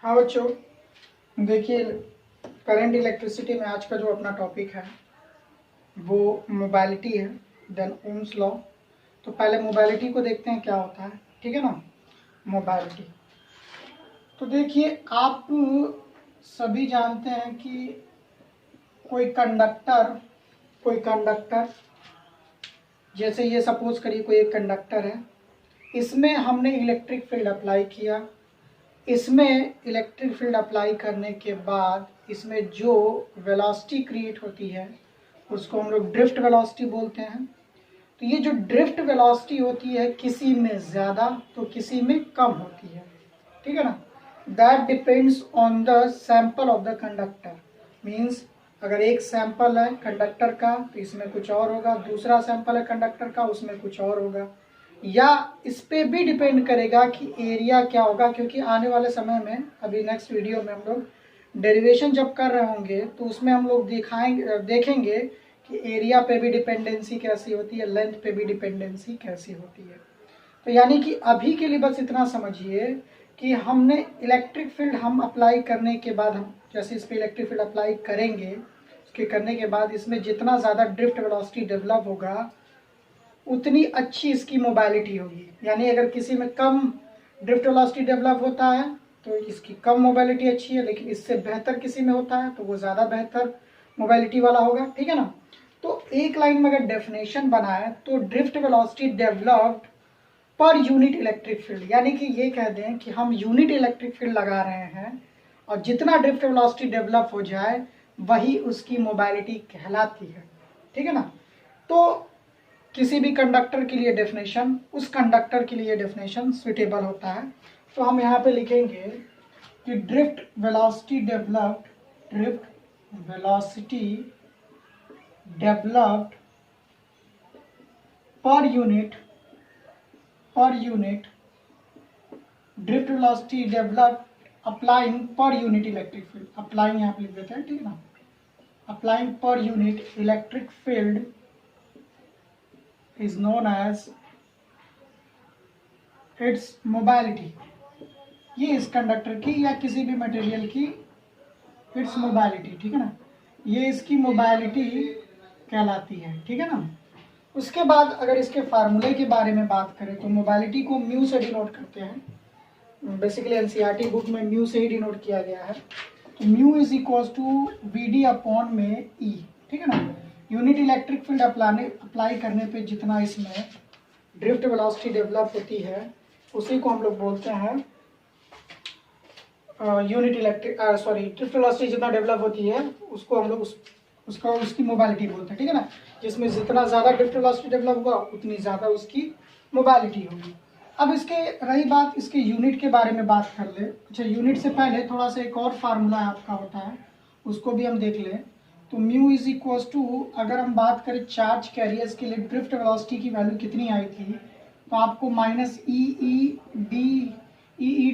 हाँ बच्चों, देखिए करंट इलेक्ट्रिसिटी में आज का जो अपना टॉपिक है वो मोबाइलिटी है, देन ओम्स लॉ। तो पहले मोबाइलिटी को देखते हैं क्या होता है, ठीक है ना। मोबाइलिटी तो देखिए आप सभी जानते हैं कि कोई कंडक्टर जैसे ये सपोज करिए कोई एक कंडक्टर है, इसमें हमने इलेक्ट्रिक फील्ड अप्लाई किया। इसमें इलेक्ट्रिक फील्ड अप्लाई करने के बाद इसमें जो वेलोसिटी क्रिएट होती है उसको हम लोग ड्रिफ्ट वेलोसिटी बोलते हैं। तो ये जो ड्रिफ्ट वेलोसिटी होती है किसी में ज़्यादा तो किसी में कम होती है, ठीक है ना। That depends on the sample of the conductor. Means अगर एक सैंपल है कंडक्टर का तो इसमें कुछ और होगा, दूसरा सैंपल है कंडक्टर का उसमें कुछ और होगा, या इस पे भी डिपेंड करेगा कि एरिया क्या होगा। क्योंकि आने वाले समय में अभी नेक्स्ट वीडियो में हम लोग डेरिवेशन जब कर रहे होंगे तो उसमें हम लोग देखेंगे कि एरिया पे भी डिपेंडेंसी कैसी होती है, लेंथ पे भी डिपेंडेंसी कैसी होती है। तो यानी कि अभी के लिए बस इतना समझिए कि हमने इलेक्ट्रिक फील्ड हम अप्लाई करने के बाद, हम जैसे इस पर इलेक्ट्रिक फील्ड अप्लाई करेंगे उसके करने के बाद इसमें जितना ज़्यादा ड्रिफ्ट वेलोसिटी डेवलप होगा उतनी अच्छी इसकी मोबाइलिटी होगी। यानी अगर किसी में कम ड्रिफ्ट वेलोसिटी डेवलप होता है तो इसकी कम मोबाइलिटी अच्छी है, लेकिन इससे बेहतर किसी में होता है तो वो ज़्यादा बेहतर मोबाइलिटी वाला होगा, ठीक है ना। तो एक लाइन में अगर डेफिनेशन बनाए तो drift velocity developed per unit electric field, यानी कि ये कह दें कि हम यूनिट इलेक्ट्रिक फील्ड लगा रहे हैं और जितना ड्रिफ्ट वेलोसिटी डेवलप हो जाए वही उसकी मोबाइलिटी कहलाती है, ठीक है ना। तो किसी भी कंडक्टर के लिए डेफिनेशन उस कंडक्टर के लिए डेफिनेशन सुटेबल होता है। तो हम यहाँ पे लिखेंगे कि drift velocity developed per unit drift velocity developed applying per unit electric field. Applying यहाँ पे लिख देते हैं, ठीक है ना। Applying per unit electric field is known as its mobility। ये इस कंडक्टर की या किसी भी मटेरियल की its mobility, ठीक है ना, ये इसकी मोबाइलिटी कहलाती है, ठीक है ना। उसके बाद अगर इसके फार्मूले के बारे में बात करें तो मोबाइलिटी को म्यू से डिनोट करते हैं। बेसिकली एनसीईआरटी बुक में म्यू से ही डिनोट किया गया है। तो mu is equal to V upon में ई, ठीक है ना। यूनिट इलेक्ट्रिक फील्ड अप्लाई करने पे जितना इसमें ड्रिफ्ट वेलोसिटी डेवलप होती है उसी को हम लोग बोलते हैं ड्रिफ्ट वेलोसिटी जितना डेवलप होती है उसको हम लोग उसकी मोबाइलिटी बोलते हैं, ठीक है ना। जिसमें जितना ज़्यादा ड्रिफ्ट वेलोसिटी डेवलप होगा उतनी ज़्यादा उसकी मोबाइलिटी होगी। अब इसके रही बात इसके यूनिट के बारे में बात कर ले। अच्छा, यूनिट से पहले थोड़ा सा एक और फार्मूला आपका होता है उसको भी हम देख लें। तो म्यू इज इक्वल टू, अगर हम बात करें चार्ज कैरियर्स के लिए ड्रिफ्ट वेलोसिटी की वैल्यू कितनी आई थी तो आपको minus E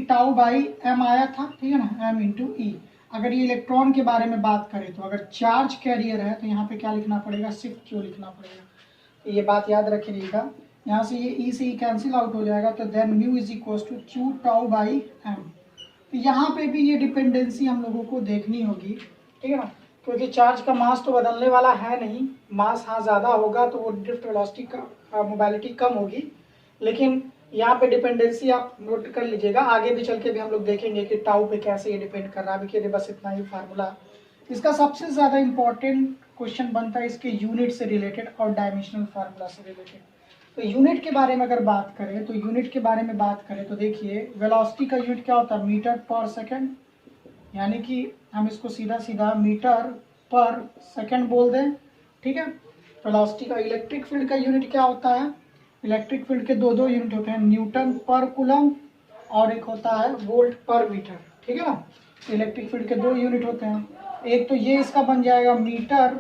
tau by M आया था, ठीक है ना, एम इंटू ई। अगर ये इलेक्ट्रॉन के बारे में बात करें तो अगर चार्ज कैरियर है तो यहाँ पे क्या लिखना पड़ेगा, सिर्फ क्यों लिखना पड़ेगा। तो ये बात याद रखिएगा, यहाँ से ये ई से ई कैंसिल आउट हो जाएगा तो then mu is equal to Q tau by M. तो यहाँ पे भी ये डिपेंडेंसी हम लोगों को देखनी होगी, ठीक है ना। क्योंकि चार्ज का मास तो बदलने वाला है नहीं, मास हाँ ज़्यादा होगा तो वो ड्रिफ्ट वेलोसिटी का मोबाइलिटी कम होगी, लेकिन यहाँ पे डिपेंडेंसी आप नोट कर लीजिएगा। आगे भी चल के भी हम लोग देखेंगे कि टाउ पे कैसे ये डिपेंड कर रहा है। अभी के लिए बस इतना ही फार्मूला। इसका सबसे ज़्यादा इंपॉर्टेंट क्वेश्चन बनता है इसके यूनिट से रिलेटेड और डायमेंशनल फार्मूला से रिलेटेड। तो यूनिट के बारे में अगर बात करें तो देखिए वेलोसिटी का यूनिट क्या होता है, मीटर पर सेकेंड। यानी कि हम इसको सीधा सीधा मीटर पर सेकंड बोल दें, ठीक है। वेलोसिटी का इलेक्ट्रिक फील्ड का यूनिट क्या होता है, इलेक्ट्रिक फील्ड के दो यूनिट होते हैं, न्यूटन पर कूलम और एक होता है वोल्ट पर मीटर, ठीक है ना। इलेक्ट्रिक फील्ड के दो यूनिट होते हैं, एक तो ये इसका बन जाएगा मीटर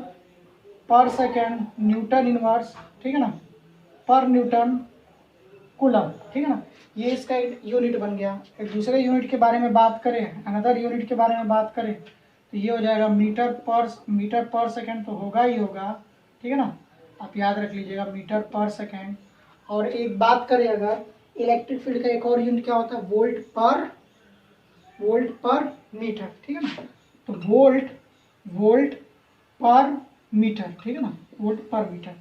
पर सेकेंड न्यूटन इनवर्स, ठीक है ना, पर न्यूटन कूलम, ठीक है ना। ये इसका यूनिट बन गया। एक दूसरे यूनिट के बारे में बात करें, अनदर यूनिट के बारे में बात करें तो ये हो जाएगा मीटर पर सेकेंड तो होगा ही होगा, ठीक है ना। आप याद रख लीजिएगा मीटर पर सेकेंड। और एक बात करें अगर इलेक्ट्रिक फील्ड का एक और यूनिट क्या होता है, वोल्ट पर वोल्ट पर मीटर, ठीक है ना। तो वोल्ट पर मीटर, ठीक है ना, वोल्ट पर मीटर।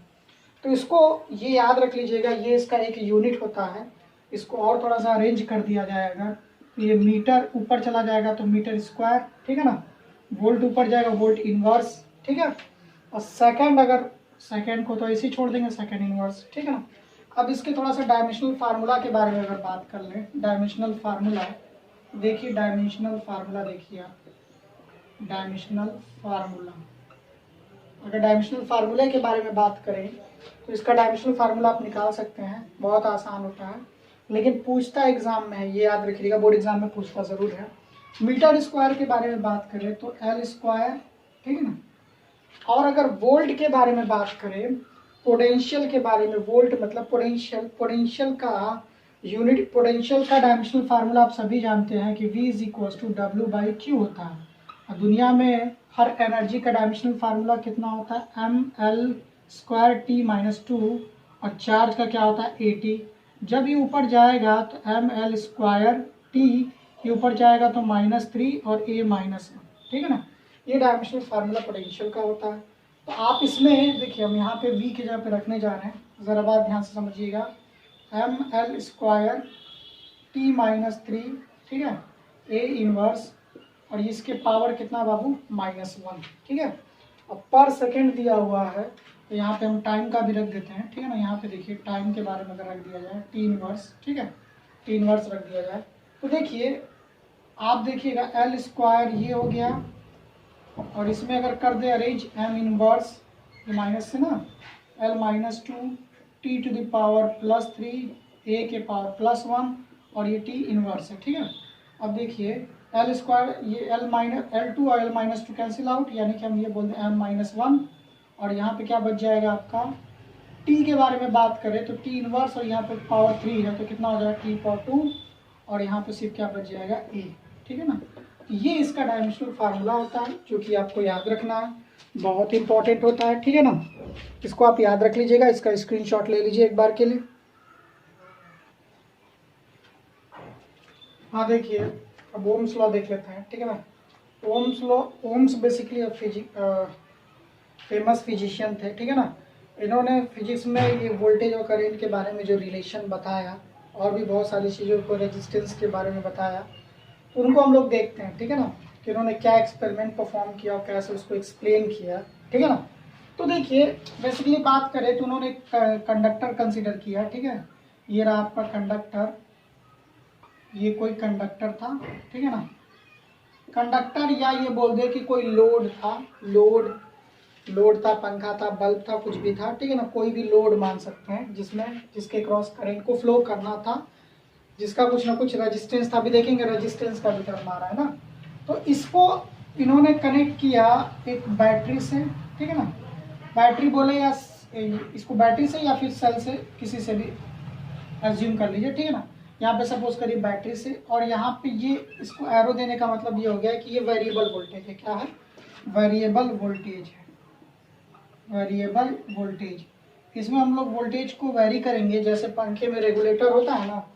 तो इसको ये याद रख लीजिएगा, ये इसका एक यूनिट होता है। इसको और थोड़ा सा अरेंज कर दिया जाएगा तो ये मीटर ऊपर चला जाएगा तो मीटर स्क्वायर, ठीक है ना। वोल्ट ऊपर जाएगा वोल्ट इनवर्स, ठीक है। और सेकंड, अगर सेकंड को तो ऐसे ही छोड़ देंगे, सेकंड इनवर्स, ठीक है ना। अब इसके थोड़ा सा डायमेंशनल फार्मूला के बारे में अगर बात कर लें, डायमेंशनल फार्मूला देखिए, डायमेंशनल फार्मूला देखिए आप, डायमेंशनल फार्मूला, अगर डायमेंशनल फार्मूले के बारे में बात करें तो इसका डायमेंशनल फार्मूला आप निकाल सकते हैं, बहुत आसान होता है, लेकिन पूछता एग्जाम में है, ये याद रखिएगा, बोर्ड एग्जाम में पूछता ज़रूर है। मीटर स्क्वायर के बारे में बात करें तो एल स्क्वायर, ठीक है ना। और अगर वोल्ट के बारे में बात करें, पोटेंशियल के बारे में, वोल्ट मतलब पोटेंशियल, पोटेंशियल का यूनिट, पोटेंशियल का डायमेंशनल फार्मूला आप सभी जानते हैं कि V = W/Q होता है। और दुनिया में हर एनर्जी का डायमेंशनल फार्मूला कितना होता है, mL²T-2, और चार्ज का क्या होता है, AT। जब ये ऊपर जाएगा तो mL²T, ये ऊपर जाएगा तो -3 और A-1, ठीक है ना। ये डायमेंशनल फार्मूला पोटेंशियल का होता है। तो आप इसमें देखिए, हम यहाँ पे V की जगह पे रखने जा रहे हैं, ज़रा बात ध्यान से समझिएगा, mL² T-3, ठीक है, A इनवर्स, और इसके पावर कितना बाबू, -1, ठीक है। अब पर सेकंड दिया हुआ है तो यहाँ पे हम टाइम का भी रख देते हैं, ठीक है ना। यहाँ पे देखिए टाइम के बारे में अगर रख दिया जाए T इनवर्स, ठीक है, T इनवर्स रख दिया जाए तो देखिए, आप देखिएगा L² ये हो गया, और इसमें अगर कर दे अरेंज M इनवर्स, ये माइनस से ना, L-2 T⁻+3 A के पावर +1, और ये T इनवर्स है, ठीक है। अब देखिए L², ये L2 और L-2 कैंसिल आउट, यानी कि हम ये बोल दें M-1, और यहाँ पे क्या बच जाएगा आपका, T के बारे में बात करें तो T इनवर्स, और यहाँ पे पावर 3 है तो कितना हो जाएगा, T⁻2, और यहाँ पे सिर्फ क्या बच जाएगा, A, ठीक है ना। ये इसका डायमेंशनल फार्मूला होता है, जो कि आपको याद रखना है, बहुत इंपॉर्टेंट होता है, ठीक है ना। इसको आप याद रख लीजिएगा, इसका स्क्रीनशॉट ले लीजिए एक बार के लिए। हाँ देखिए, अब ओम्स लॉ देख लेते हैं, ठीक है ना। Ohm's law, Ohm's basically famous physician थे, ठीक है ना। इन्होंने फिजिक्स में ये वोल्टेज और करंट के बारे में जो रिलेशन बताया, और भी बहुत सारी चीज़ों को, रेजिस्टेंस के बारे में बताया, तो उनको हम लोग देखते हैं, ठीक है ना, कि उन्होंने क्या एक्सपेरिमेंट परफॉर्म किया और कैसे उसको एक्सप्लेन किया, ठीक है ना। तो देखिए, बेसिकली बात करें तो उन्होंने कंडक्टर कंसिडर किया, ठीक है। ये रहा आपका कंडक्टर, ये कोई कंडक्टर था, ठीक है ना। कंडक्टर, या ये बोल दे कि कोई लोड था, लोड था, पंखा था, बल्ब था, कुछ भी था, ठीक है ना। कोई भी लोड मान सकते हैं जिसके क्रॉस करंट को फ्लो करना था, जिसका कुछ ना कुछ रेजिस्टेंस था, अभी देखेंगे रेजिस्टेंस का भी टर्म आ रहा है ना। तो इसको इन्होंने कनेक्ट किया एक बैटरी से, ठीक है ना। बैटरी बोले या इसको बैटरी से या फिर सेल से, किसी से भी एज्यूम कर लीजिए, ठीक है ना। यहाँ पे सपोज करिए बैटरी से, और यहाँ पे ये इसको एरो देने का मतलब ये हो गया कि ये वेरिएबल वोल्टेज है, क्या है, वेरिएबल वोल्टेज है, वेरिएबल वोल्टेज। इसमें हम लोग वोल्टेज को वेरी करेंगे, जैसे पंखे में रेगुलेटर होता है ना,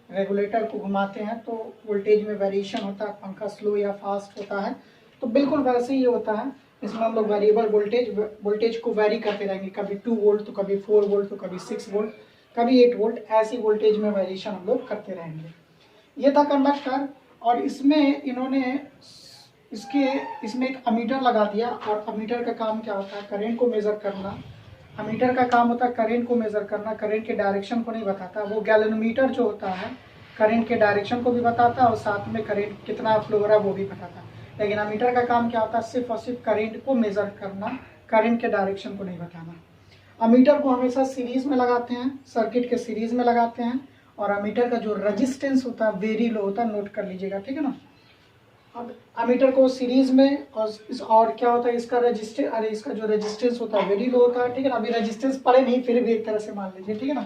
रेगुलेटर को घुमाते हैं तो वोल्टेज में वेरिएशन होता है, पंखा स्लो या फास्ट होता है, तो बिल्कुल वैसे ही होता है। इसमें हम लोग वेरिएबल वोल्टेज को वेरी करते रहेंगे, कभी 2 वोल्ट तो कभी 4 वोल्ट तो कभी 6 वोल्ट, कभी 8 वोल्ट, ऐसी वोल्टेज में वेरिएशन हम लोग करते रहेंगे। ये था कंडक्टर, और इसमें इन्होंने इसमें एक अमीटर लगा दिया, और अमीटर का काम क्या होता है, करंट को मेज़र करना। अमीटर का काम होता है करंट को मेज़र करना, करंट के डायरेक्शन को नहीं बताता। वो गैलोमीटर जो होता है करंट के डायरेक्शन को भी बताता है, और साथ में करंट कितना फ्लो हो रहा है वो भी बताता है। लेकिन अमीटर का काम क्या होता है, सिर्फ और सिर्फ करंट को मेज़र करना, करंट के डायरेक्शन को नहीं बताना। अमीटर को हमेशा सीरीज में लगाते हैं, सर्किट के सीरीज में लगाते हैं, और अमीटर का जो रेजिस्टेंस होता है वेरी लो होता है, नोट कर लीजिएगा, ठीक है ना। अब अमीटर को सीरीज में, और क्या होता है इसका इसका जो रेजिस्टेंस होता है वेरी लो होता है, ठीक है ना। अभी रेजिस्टेंस पड़े नहीं, फिर भी एक तरह से मान लीजिए, ठीक है ना।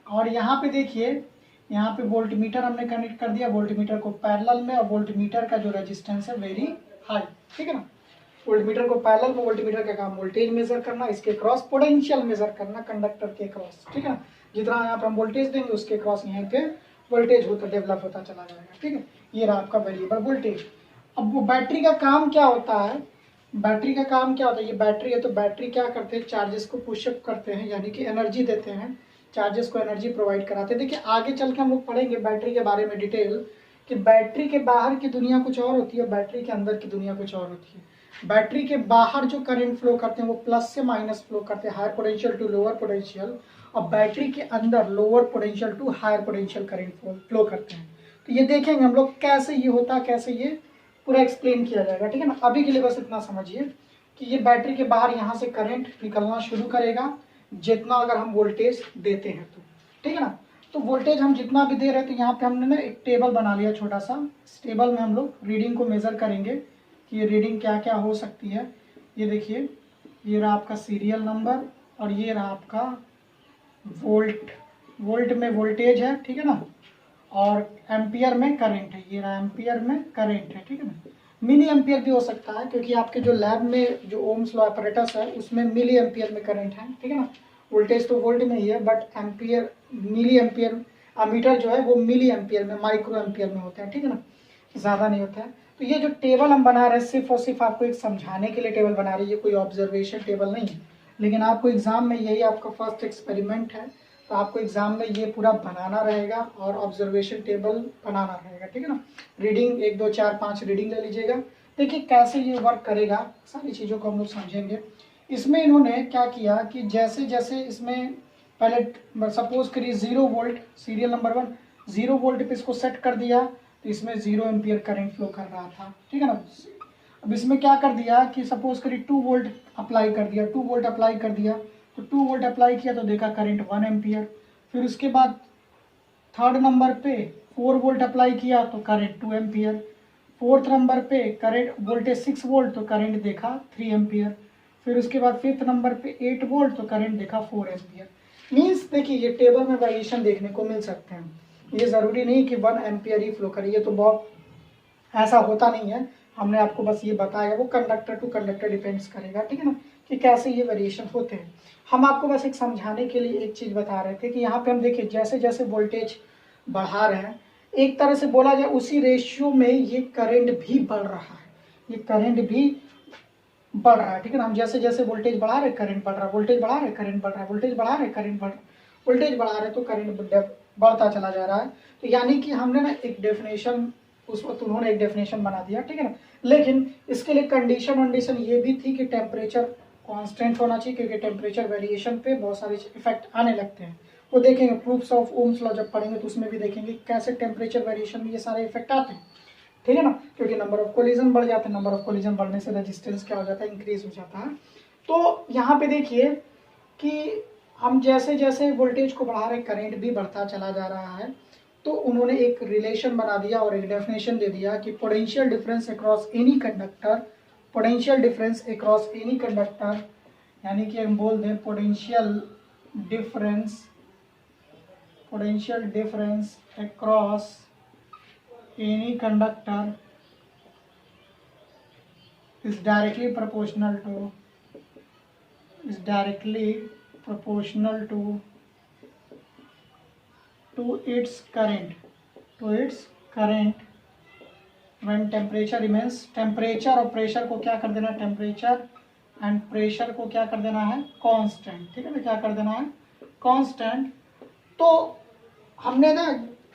और यहाँ पे देखिए, यहाँ पे वोल्टमीटर हमने कनेक्ट कर दिया, वोल्टमीटर को पैरेलल में, और वोल्टमीटर का जो रेजिस्टेंस है वेरी हाई, ठीक है ना। वोल्टमीटर को पैरेलल में, वोल्टमीटर का काम वोल्टेज मेजर करना, इसके क्रॉस पोटेंशियल मेजर करना, कंडक्टर के क्रॉस, ठीक है ना। जितना यहाँ पे हम वोल्टेज देंगे उसके क्रॉस यहाँ पे वोल्टेज होता डेवलप होता चला जाएगा। ठीक है, ये रहा आपका वेरिएबल वोल्टेज। अब वो बैटरी का काम क्या होता है, बैटरी का काम क्या होता है, ये बैटरी है तो बैटरी क्या करते हैं, चार्जेस को पुशअप करते हैं, यानी कि एनर्जी देते हैं, चार्जेस को एनर्जी प्रोवाइड कराते हैं। देखिए आगे चल के हम लोग पढ़ेंगे बैटरी के बारे में डिटेल, कि बैटरी के बाहर की दुनिया कुछ और होती है, बैटरी के अंदर की दुनिया कुछ और होती है। बैटरी के बाहर जो करंट फ्लो करते हैं वो प्लस से माइनस फ्लो करते हैं, higher potential to lower potential, और बैटरी के अंदर lower potential to higher potential current flow करते हैं। तो ये देखेंगे हम लोग कैसे ये होता है, कैसे ये पूरा एक्सप्लेन किया जाएगा। ठीक है ना, अभी के लिए बस इतना समझिए कि ये बैटरी के बाहर यहाँ से करंट निकलना शुरू करेगा जितना अगर हम वोल्टेज देते हैं तो। ठीक है ना, तो वोल्टेज हम जितना भी दे रहे हैं तो यहाँ पे हमने ना एक टेबल बना लिया छोटा सा। इस टेबल में हम लोग रीडिंग को मेज़र करेंगे कि ये रीडिंग क्या क्या हो सकती है। ये देखिए, ये रहा आपका सीरियल नंबर और ये रहा आपका वोल्ट में वोल्टेज है। ठीक है ना, और एम्पियर में करंट है, ये रहा एम्पियर में करंट है। ठीक है ना, मिली एम्पियर भी हो सकता है क्योंकि आपके जो लैब में जो ओम्स लॉ apparatus है उसमें मिली एम्पियर में करंट है। ठीक है ना, वोल्टेज तो वोल्ट में ही है but ampere milli ampere, ammeter जो है वो मिली एम्पियर में, माइक्रो एम्पियर में होते हैं। ठीक है ना, ज़्यादा नहीं होता है। तो ये जो टेबल हम बना रहे हैं सिर्फ और सिर्फ आपको एक समझाने के लिए टेबल बना रही है, कोई ऑब्जर्वेशन टेबल नहीं है। लेकिन आपको एग्जाम में यही आपका फर्स्ट एक्सपेरिमेंट है, तो आपको एग्जाम में ये पूरा बनाना रहेगा और ऑब्जर्वेशन टेबल बनाना रहेगा। ठीक है ना, रीडिंग 1 2 4 5 रीडिंग ले लीजिएगा। देखिए कैसे ये वर्क करेगा, सारी चीज़ों को हम लोग समझेंगे। इसमें इन्होंने क्या किया कि जैसे जैसे इसमें पहले सपोज करिए 0 वोल्ट, सीरियल नंबर 1 0 वोल्ट पे इसको सेट कर दिया तो इसमें 0 एम्पियर करंट फ्लो कर रहा था। ठीक है ना, अब इसमें क्या कर दिया कि सपोज करिए 2 वोल्ट अप्लाई कर दिया, 2 वोल्ट अप्लाई कर दिया तो 2 वोल्ट अप्लाई किया तो देखा करंट 1 एम्पियर। फिर उसके बाद थर्ड नंबर पे 4 वोल्ट अप्लाई किया तो करंट 2 एम्पियर। फोर्थ नंबर पे करंट वोल्टेज 6 वोल्ट तो करंट देखा 3 एम्पियर। फिर उसके बाद फिफ्थ नंबर पे 8 वोल्ट तो करंट देखा 4 एम्पियर। मीन्स देखिए ये टेबल में वेरिएशन देखने को मिल सकते हैं, ये ज़रूरी नहीं कि 1 एम्पियर ही फ्लो करे, ये तो बहुत ऐसा होता नहीं है। हमने आपको बस ये बताया, वो कंडक्टर टू कंडक्टर डिपेंड्स करेगा। ठीक है ना, कि कैसे ये वेरिएशन होते हैं। हम आपको बस एक समझाने के लिए एक चीज़ बता रहे थे कि यहाँ पे हम देखिए जैसे जैसे वोल्टेज बढ़ा रहे हैं, एक तरह से बोला जाए उसी रेशियो में ये करंट भी बढ़ रहा है, ये करंट भी बढ़ रहा है। ठीक है ना, हम जैसे जैसे वोल्टेज बढ़ा रहे करंट बढ़ रहा है, वोल्टेज बढ़ा रहे करंट बढ़ रहा है, वोल्टेज बढ़ा रहे करंट बढ़ रहा है, वोल्टेज बढ़ा रहे तो करंट बढ़ता चला जा रहा है। तो यानी कि हमने ना एक डेफिनेशन, उस वक्त उन्होंने एक डेफिनेशन बना दिया। ठीक है ना, लेकिन इसके लिए कंडीशन ये भी थी कि टेम्परेचर कांस्टेंट होना चाहिए, क्योंकि टेम्परेचर वेरिएशन पे बहुत सारे इफेक्ट आने लगते हैं। वो देखेंगे प्रूफ्स ऑफ ओम्स लॉ जब पढ़ेंगे तो उसमें भी देखेंगे कैसे टेम्परेचर वेरिएशन में ये सारे इफेक्ट आते हैं। ठीक है ना, क्योंकि नंबर ऑफ कोलिजन बढ़ जाते हैं, नंबर ऑफ कोलिजन बढ़ने से रेजिस्टेंस क्या हो जाता है, इंक्रीज हो जाता है। तो यहाँ पे देखिए कि हम जैसे जैसे वोल्टेज को बढ़ा रहे करंट भी बढ़ता चला जा रहा है। तो उन्होंने एक रिलेशन बना दिया और एक डेफिनेशन दे दिया कि potential difference across any conductor, potential difference across any conductor, यानी कि हम बोल दें potential difference across any conductor is directly proportional to its current when temperature remains, temperature और प्रेशर को क्या कर देना, टेम्परेचर एंड प्रेशर को क्या कर देना है, कांस्टेंट। ठीक है ना, क्या कर देना है, कांस्टेंट। तो हमने ना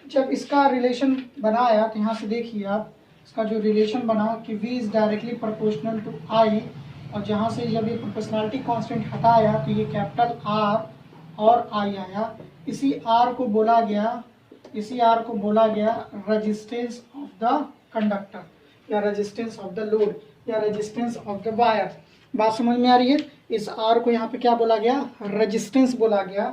जब इसका रिलेशन बनाया तो यहाँ से देखिए आप, इसका जो रिलेशन बना कि V is directly proportional to I, और जहाँ से जब ये प्रोपोर्शनलिटी कांस्टेंट हटाया तो ये कैपिटल R और I आया। इसी R को बोला गया रेजिस्टेंस ऑफ द कंडक्टर, या रेजिस्टेंस ऑफ द लोड, या रेजिस्टेंस ऑफ द वायर। बात समझ में आ रही है, इस R को यहाँ पे क्या बोला गया, रेजिस्टेंस बोला गया।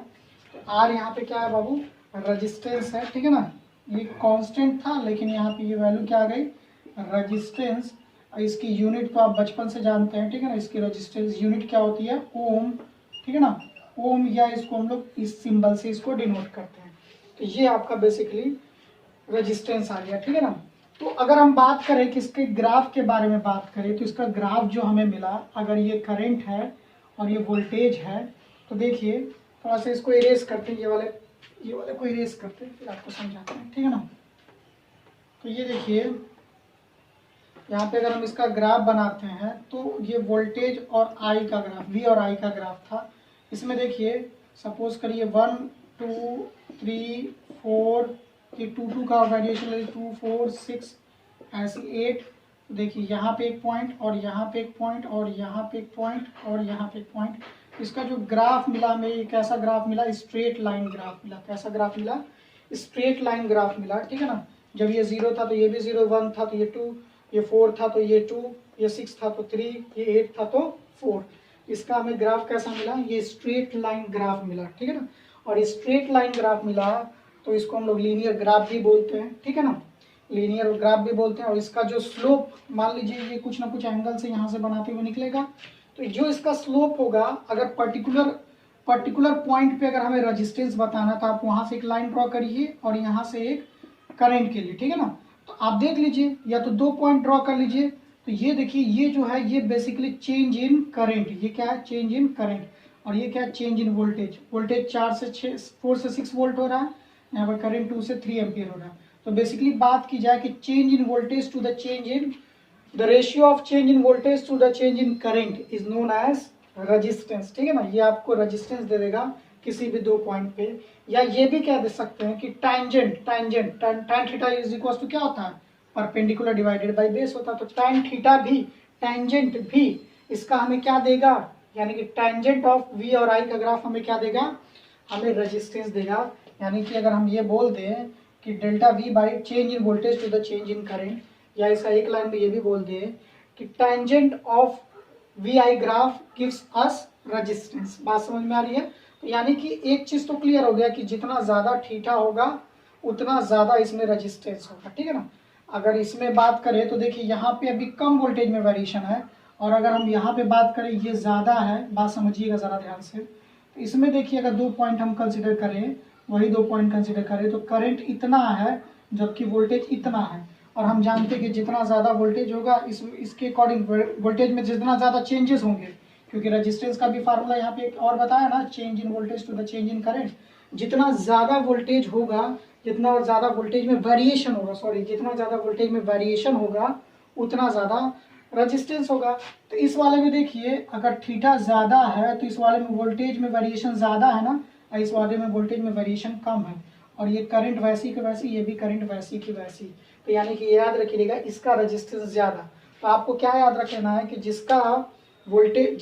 तो R यहाँ पे क्या है बाबू, रेजिस्टेंस है। ठीक है ना, ये कांस्टेंट था लेकिन यहाँ पे ये वैल्यू क्या आ गई, रेजिस्टेंस। इसकी यूनिट तो आप बचपन से जानते हैं। ठीक है ना, इसकी रेजिस्टेंस यूनिट क्या होती है, ओम। ठीक है ना, ओम, या इसको हम लोग इस सिंबल से इसको डिनोट करते हैं। तो ये आपका बेसिकली रेजिस्टेंस आ गया। ठीक है ना, तो अगर हम बात करें कि इसके ग्राफ के बारे में बात करें तो इसका ग्राफ जो हमें मिला, अगर ये करंट है और ये वोल्टेज है, तो देखिए थोड़ा सा इसको इरेज करते हैं, ये वाले ये वाले को इरेज करते हैं फिर आपको समझाते हैं, ठीक है ना। तो ये देखिए यहाँ पे अगर हम इसका ग्राफ बनाते हैं तो ये वोल्टेज और आई का ग्राफ, वी और आई का ग्राफ था। इसमें देखिए सपोज करिए 1 2 3 4 ये 2 का वेरिएशन है, 2 4 6 ऐसे 8। देखिए यहाँ पे एक पॉइंट और यहाँ पे एक पॉइंट और यहाँ पे एक पॉइंट और यहाँ पे एक पॉइंट। इसका जो ग्राफ मिला हमें, ये कैसा ग्राफ मिला, स्ट्रेट लाइन ग्राफ मिला। कैसा ग्राफ मिला, स्ट्रेट लाइन ग्राफ मिला, ठीक है ना। जब ये 0 था तो ये भी 0, 1 था तो ये 2, ये 4 था तो ये 2, ये 6 था तो 3, ये 8 था तो 4। इसका हमें ग्राफ कैसा मिला, ये स्ट्रेट लाइन ग्राफ मिला, ठीक है ना। और स्ट्रेट लाइन ग्राफ मिला तो इसको हम लोग लीनियर ग्राफ भी बोलते हैं, ठीक है ना, लीनियर ग्राफ भी बोलते हैं। और इसका जो स्लोप, मान लीजिए ये कुछ ना कुछ एंगल से यहाँ से बनाते हुए निकलेगा, तो जो इसका स्लोप होगा, अगर पर्टिकुलर पॉइंट पे अगर हमें रेजिस्टेंस बताना तो आप वहां से एक लाइन ड्रॉ करिए और यहाँ से एक करंट के लिए, ठीक है ना। तो आप देख लीजिए, या तो 2 पॉइंट ड्रॉ कर लीजिए। तो ये देखिए, ये जो है ये बेसिकली चेंज इन करंट, ये क्या है, चेंज इन करंट। और ये क्या है, चेंज इन वोल्टेज। वोल्टेज 4 से 6 वोल्ट हो रहा है, यहाँ पर करंट 2 से 3 एम्पियर हो रहा है। तो बेसिकली बात की जाए कि change in voltage to the change in the ratio of change in voltage to the change in current is known as resistance, ठीक है ना। ये आपको रेजिस्टेंस दे देगा किसी भी 2 पॉइंट पे। या ये भी कह दे सकते हैं कि tangent tan theta is equal to क्या होता है, परपेंडिकुलर डिवाइडेड बाय बेस होता है। तो tan थीटा भी, टैंजेंट भी इसका हमें क्या देगा, यानी कि टैंजेंट ऑफ वी और आई का ग्राफ हमें क्या देगा, हमें रेजिस्टेंस देगा। यानी कि अगर हम ये बोल दें कि delta V by change in voltage to the change in current, या ऐसा एक लाइन में ये भी बोल दें कि tangent of V I graph gives us resistance. बात समझ में आ रही है। तो यानी कि एक चीज तो क्लियर हो गया कि जितना ज्यादा थीटा होगा उतना ज्यादा इसमें रेजिस्टेंस होगा, ठीक है ना। अगर इसमें बात करें तो देखिए यहाँ पे अभी कम वोल्टेज में वेरिएशन है, और अगर हम यहाँ पे बात करें ये ज्यादा है, बात समझिएगा जरा ध्यान से। तो इसमें देखिए अगर 2 पॉइंट हम कंसिडर करें, वही 2 पॉइंट कंसिडर करें, तो करंट इतना है जबकि वोल्टेज इतना है। और हम जानते हैं कि जितना ज़्यादा वोल्टेज होगा इसके अकॉर्डिंग वोल्टेज में जितना ज़्यादा चेंजेस होंगे, क्योंकि रेजिस्टेंस का भी फार्मूला यहाँ पे एक और बताया ना, change in voltage to the change in current. जितना ज़्यादा वोल्टेज होगा, जितना ज़्यादा वोल्टेज में वेरिएशन होगा, जितना ज़्यादा वोल्टेज में वेरिएशन होगा उतना ज़्यादा रेजिस्टेंस होगा। तो इस वाले में देखिए अगर थीटा ज़्यादा है तो इस वाले में वोल्टेज में वेरिएशन ज़्यादा है ना, और इस वाले में वोल्टेज में वेरिएशन कम है। और ये करंट वैसी की वैसी, ये भी करंट वैसी की वैसी। तो यानी कि याद रखिएगा इसका रेजिस्टेंस ज़्यादा। तो आपको क्या याद रखना है कि जिसका वोल्टेज,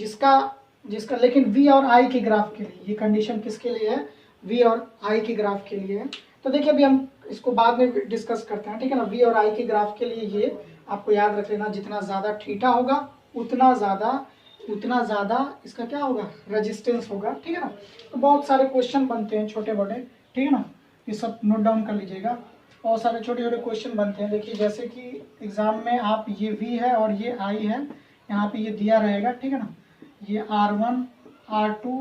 जिसका लेकिन वी और आई के ग्राफ के लिए, ये कंडीशन किसके लिए है, वी और आई के ग्राफ के लिए है। तो देखिए अभी हम इसको बाद में डिस्कस करते हैं, ठीक है ना। वी और आई के ग्राफ के लिए ये आपको याद रख लेना, जितना ज़्यादा थीटा होगा उतना ज़्यादा इसका क्या होगा, रेजिस्टेंस होगा, ठीक है ना। तो बहुत सारे क्वेश्चन बनते हैं छोटे बड़े, ठीक है ना, ये सब नोट डाउन कर लीजिएगा। बहुत सारे छोटे छोटे क्वेश्चन बनते हैं। देखिए जैसे कि एग्जाम में आप ये वी है और ये आई है, यहाँ पे ये दिया रहेगा, ठीक है ना, ये R1 R2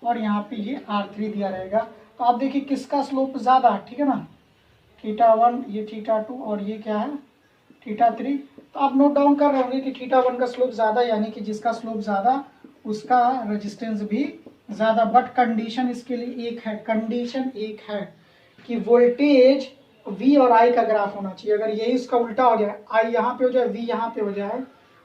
और यहाँ पे ये R3 दिया रहेगा। तो आप देखिए किसका स्लोप ज़्यादा है, ठीक है ना, θ1 ये θ2 और ये क्या है θ3। तो आप नोट डाउन कर रहे होंगे कि θ1 का स्लोप ज़्यादा, यानी कि जिसका स्लोप ज़्यादा उसका रेजिस्टेंस भी ज़्यादा। बट कंडीशन इसके लिए एक है, कंडीशन एक है कि वोल्टेज V और I का ग्राफ होना चाहिए। अगर यही इसका उल्टा हो जाए, I यहाँ पे हो जाए, V यहाँ पे हो जाए,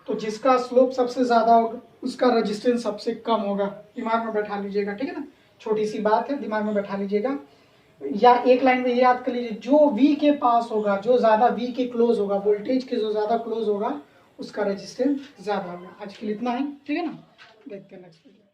तो जिसका स्लोप सबसे ज़्यादा होगा उसका रेजिस्टेंस सबसे कम होगा। दिमाग में बैठा लीजिएगा, ठीक है ना, छोटी सी बात है, दिमाग में बैठा लीजिएगा। या एक लाइन में ये याद कर लीजिए, जो V के पास होगा, जो ज़्यादा V के क्लोज होगा, वोल्टेज के जो ज़्यादा क्लोज होगा उसका रेजिस्टेंस ज़्यादा होगा। आज के लिए इतना ही, ठीक है ना, देखते हैं नेक्स्ट वीडियो।